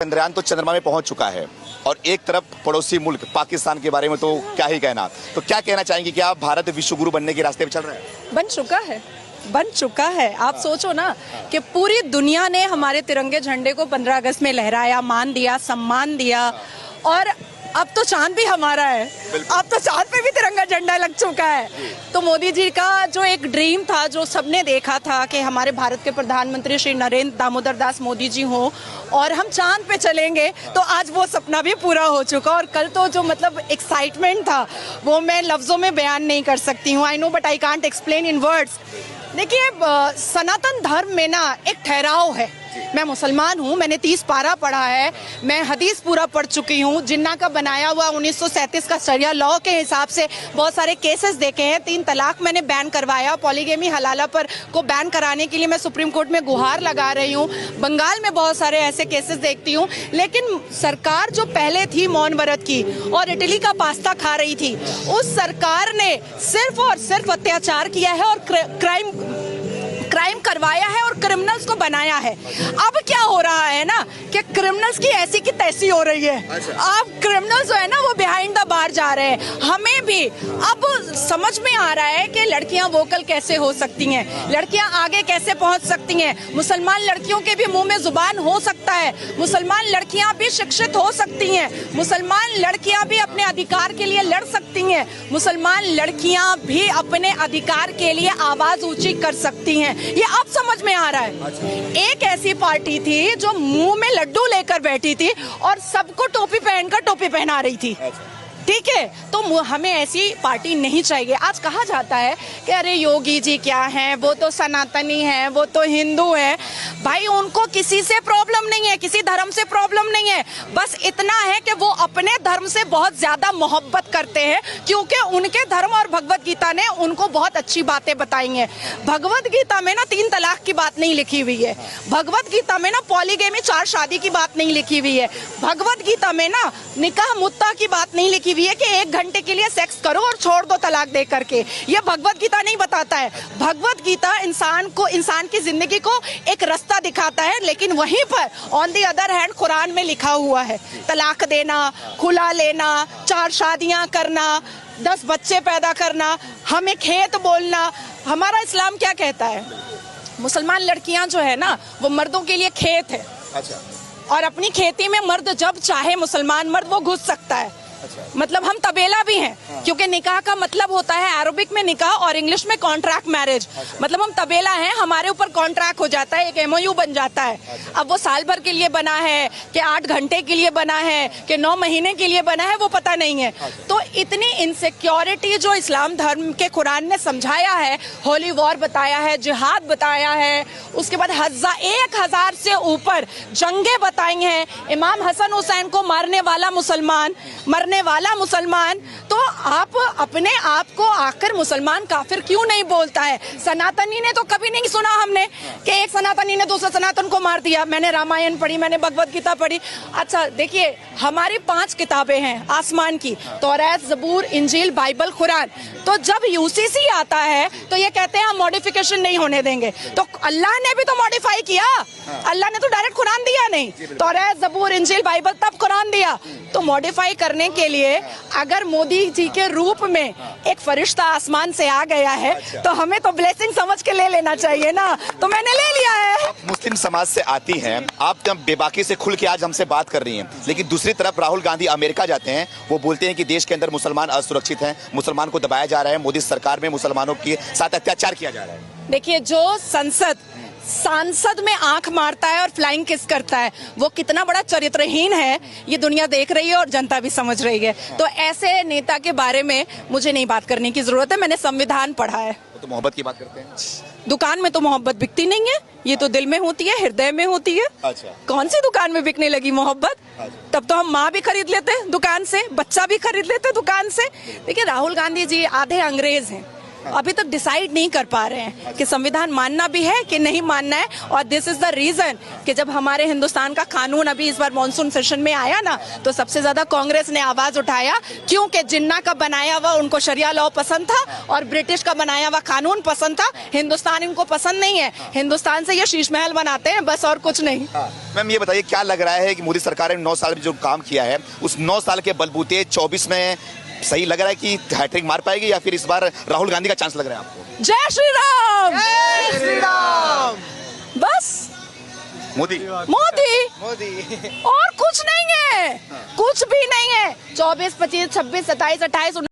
चंद्रयान तो चंद्रमा में पहुंच चुका है और एक तरफ पड़ोसी मुल्क पाकिस्तान के बारे में तो क्या ही कहना। तो क्या कहना चाहेंगे कि आप भारत विश्व गुरु बनने के रास्ते पे चल रहे हैं? बन चुका है। आप सोचो ना कि पूरी दुनिया ने हमारे तिरंगे झंडे को 15 अगस्त में लहराया, मान दिया, सम्मान दिया और अब तो चांद भी हमारा है। अब तो चांद पे भी तिरंगा झंडा लग चुका है। तो मोदी जी का जो एक ड्रीम था, जो सबने देखा था कि हमारे भारत के प्रधानमंत्री श्री नरेंद्र दामोदर दास मोदी जी हो और हम चांद पे चलेंगे, तो आज वो सपना भी पूरा हो चुका। और कल तो जो मतलब एक्साइटमेंट था वो मैं लफ्जों में बयान नहीं कर सकती हूँ। I know but I can't explain in words. देखिए, सनातन धर्म में ना एक ठहराव है। मैं मुसलमान हूँ, मैंने 30 पारा पढ़ा है, मैं हदीस पूरा पढ़ चुकी हूँ। जिन्ना का बनाया हुआ 1937 का शरिया लॉ के हिसाब से बहुत सारे केसेस देखे हैं। 3 तलाक मैंने बैन करवाया, पॉलीगेमी हलाला पर को बैन कराने के लिए मैं सुप्रीम कोर्ट में गुहार लगा रही हूँ। बंगाल में बहुत सारे ऐसे केसेस देखती हूँ। लेकिन सरकार जो पहले थी मौन व्रत की और इटली का पास्ता खा रही थी, उस सरकार ने सिर्फ और सिर्फ अत्याचार किया है और क्राइम करवाया है और क्रिमिनल्स को बनाया है। अब क्या हो रहा है ना कि क्रिमिनल्स की ऐसी की तैसी हो रही है। अब क्रिमिनल्स जो है ना वो बिहाइंड द बार जा रहे हैं। हमें भी अब समझ में आ रहा है कि लड़कियां वोकल कैसे हो सकती हैं, लड़कियां आगे कैसे पहुंच सकती हैं। मुसलमान लड़कियों के भी मुंह में जुबान हो सकता है, मुसलमान लड़कियां भी शिक्षित हो सकती हैं, मुसलमान लड़कियां भी अपने अधिकार के लिए लड़ सकती हैं, मुसलमान लड़कियां भी अपने अधिकार के लिए आवाज ऊंची कर सकती हैं। ये अब समझ में आ रहा है। एक ऐसी पार्टी थी जो मुंह में लड्डू लेकर बैठी थी और सबको टोपी पहनकर टोपी पहना रही थी। ठीक है, तो हमें ऐसी पार्टी नहीं चाहिए। आज कहा जाता है कि अरे योगी जी क्या हैं, वो तो सनातनी हैं, वो तो हिंदू हैं। भाई, उनको किसी से प्रॉब्लम नहीं है, किसी धर्म से प्रॉब्लम नहीं है। बस इतना है कि वो अपने धर्म से बहुत ज्यादा मोहब्बत करते हैं, क्योंकि उनके धर्म और भगवत गीता ने उनको बहुत अच्छी बातें बताई हैं। भगवत गीता में ना 3 तलाक की बात नहीं लिखी हुई है। भगवत गीता में ना पॉलीगेमी 4 शादी की बात नहीं लिखी हुई है। भगवत गीता में ना निकाह मुत्ता की बात नहीं लिखी हुई है कि 1 घंटे के लिए सेक्स करो और छोड़ दो तलाक दे करके। ये भगवत गीता नहीं बताता है। भगवत गीता इंसान की जिंदगी को एक रास्ता दिखाता है, लेकिन वहीं पर on the other hand Quran में लिखा हुआ है तलाक देना, खुला लेना, 4 शादियां करना, 10 बच्चे पैदा करना, हमें खेत बोलना। हमारा इस्लाम क्या कहता है? मुसलमान लड़कियां जो है ना वो मर्दों के लिए खेत है। अच्छा। और अपनी खेती में मर्द जब चाहे मुसलमान मर्द वो घुस सकता है। अच्छा। मतलब हम तबेला भी हैं। हाँ। क्योंकि निकाह का मतलब होता है अरबिक में निकाह और इंग्लिश में कॉन्ट्रैक्ट मैरिज। अच्छा। मतलब हम तबेला हैं, हमारे ऊपर कॉन्ट्रैक्ट हो जाता है, एक MOU बन जाता है। अच्छा। अब वो साल भर के लिए बना है कि 8 घंटे के लिए बना है कि 9 महीने के लिए बना है, वो पता नहीं है। अच्छा। तो इतनी इनसिक्योरिटी जो इस्लाम धर्म के कुरान ने समझाया है, होली वॉर बताया है, जिहाद बताया है, उसके बाद 1000 से ऊपर जंगे बताई हैं, इमाम हसन हुसैन को मारने वाला मुसलमान, तो आप अपने आप को आखिर मुसलमान काफिर क्यों नहीं बोलता है? सनातनी ने तो कभी नहीं सुना हमने कि एक सनातनी ने दूसरे सनातन को मार दिया। मैंने रामायण पढ़ी, मैंने भगवत गीता पढ़ी। अच्छा देखिए, हमारी 5 किताबें हैं आसमान की, तौरात, ज़बूर, इंजील, बाइबल, कुरान। तो जब UCC आता है तो ये कहते हैं हम मॉडिफिकेशन नहीं होने देंगे। तो अल्लाह ने भी तो मॉडिफाई किया। अल्लाह ने तो डायरेक्ट कुरान दिया नहीं, तौरात, ज़बूर, इंजील, बाइबल, तब कुरान दिया। तो मॉडिफाई करने के लिए अगर मोदी जी के रूप में एक फरिश्ता आसमान से आ गया है, तो हमें तो ब्लेसिंग समझ के ले लेना चाहिए ना। तो मैंने ले लिया है। मुस्लिम समाज से आती हैं, आप जब बेबाकी से खुल के आज हमसे बात कर रही हैं, लेकिन दूसरी तरफ राहुल गांधी अमेरिका जाते हैं, वो बोलते हैं कि देश के अंदर मुसलमान असुरक्षित हैं, मुसलमान को दबाया जा रहा है, मोदी सरकार में मुसलमानों के साथ अत्याचार किया जा रहा है। देखिए, जो सांसद में आंख मारता है और फ्लाइंग किस करता है, वो कितना बड़ा चरित्रहीन है, ये दुनिया देख रही है और जनता भी समझ रही है। तो ऐसे नेता के बारे में मुझे नहीं बात करने की जरूरत है। मैंने संविधान पढ़ा है। तो मोहब्बत की बात करते हैं। दुकान में तो मोहब्बत बिकती नहीं है, ये तो दिल में होती है, हृदय में होती है। अच्छा। कौन सी दुकान में बिकने लगी मोहब्बत? अच्छा। तब तो हम माँ भी खरीद लेते दुकान से, बच्चा भी खरीद लेते दुकान से। देखिए, राहुल गांधी जी आधे अंग्रेज हैं। अभी तक डिसाइड नहीं कर पा रहे हैं कि संविधान मानना भी है कि नहीं मानना है। और दिस इज द रीजन कि जब हमारे हिंदुस्तान का कानून अभी इस बार मॉनसून सेशन में आया ना, तो सबसे ज्यादा कांग्रेस ने आवाज उठाया, क्योंकि जिन्ना का बनाया हुआ उनको शरिया लॉ पसंद था और ब्रिटिश का बनाया हुआ कानून पसंद था। हिंदुस्तान इनको पसंद नहीं है। हिंदुस्तान से ये शीश महल बनाते हैं बस, और कुछ नहीं। मैम ये बताइए, क्या लग रहा है कि मोदी सरकार ने 9 साल में जो काम किया है, उस 9 साल के बलबूते 24 में सही लग रहा है कि हैट्रिक मार पाएगी, या फिर इस बार राहुल गांधी का चांस लग रहा है आपको? जय श्री राम, जय श्री राम। बस मोदी मोदी, मोदी। और कुछ नहीं है, कुछ भी नहीं है। 24, 25, 26, 27, 28